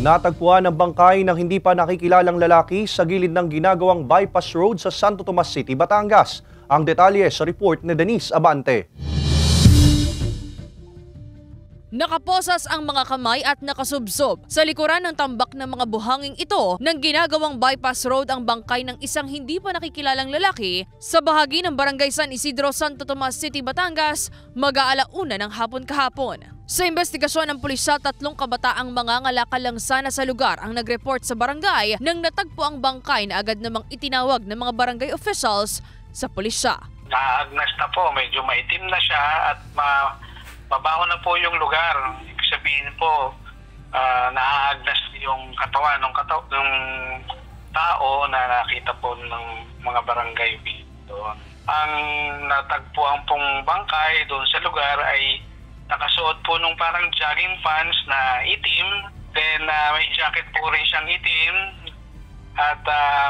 Natagpuan ang bangkay ng hindi pa nakikilalang lalaki sa gilid ng ginagawang bypass road sa Santo Tomas City, Batangas. Ang detalye sa report ni Denise Abante. Nakaposas ang mga kamay at nakasubsob sa likuran ng tambak ng mga buhanging ito ng ginagawang bypass road ang bangkay ng isang hindi pa nakikilalang lalaki sa bahagi ng Barangay San Isidro, Santo Tomas City, Batangas, mag-aalauna ng hapon kahapon. Sa investigasyon ng pulisya, 3 kabataang mangangalakal lang sana sa lugar ang nag-report sa barangay nang natagpo ang bangkay na agad namang itinawag ng mga barangay officials sa pulisya. Naagnas na po, medyo maitim na siya at mabaho na po yung lugar. Ibig sabihin po, naaagnas yung katawan ng tao na nakita po ng mga barangay doon. Ang natagpuan pong bangkay doon sa lugar ay nakasuot po nung parang jogging pants na itim. Then may jacket po rin siyang itim. At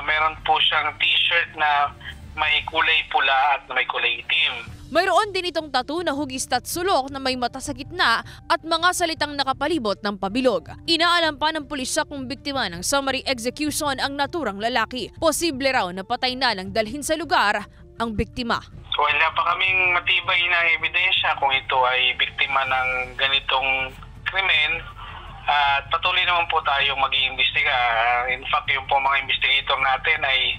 meron po siyang t-shirt na may kulay pula at may kulay itim. Mayroon din itong tattoo na hugis at sulok na may mata sa gitna at mga salitang nakapalibot ng pabilog. Inaalam pa ng pulisya kung biktima ng summary execution ang naturang lalaki. Posible raw na patay na lang dalhin sa lugar ang biktima. Wala pa kaming matibay na ebidensya kung ito ay biktima ng ganitong krimen. At patuloy naman po tayong mag-iimbestiga. In fact, yung po mga investigator natin ay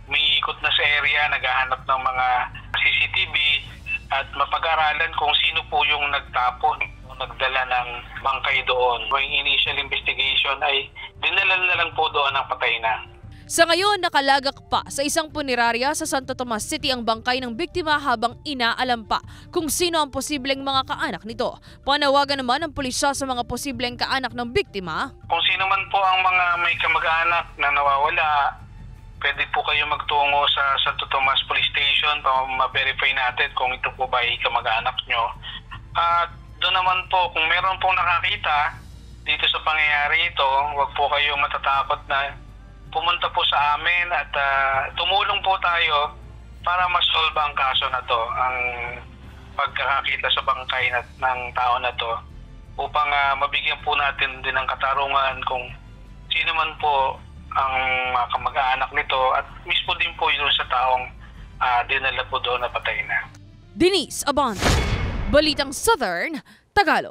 umiikot na sa area, naghahanap ng mga CCTV at mapag-aralan kung sino po yung nagtapon o nagdala ng bangkay doon. Yung initial investigation ay dinala na lang po doon ang patay na. Sa ngayon, nakalagak pa sa isang punerarya sa Santo Tomas City ang bangkay ng biktima habang inaalam pa kung sino ang posibleng mga kaanak nito. Panawagan naman ng pulisya sa mga posibleng kaanak ng biktima. Kung sino man po ang mga may kamag-anak na nawawala, pwede po kayo magtungo sa Santo Tomas Police Station para ma-verify natin kung ito po ba ay kamag-anak nyo. At doon naman po, kung meron pong nakakita dito sa pangyayari ito, huwag po kayo matatakot na pumunta po sa amin at tumulong po tayo para ma-solve ang kaso na to, ang pagkakakita sa bangkay ng tao na to, upang mabigyan po natin din ng katarungan kung sino man po ang kamag-anak nito at mismo din po yun sa taong dinala po doon na patay na. Denise Abante, Balitang Southern, Tagalog.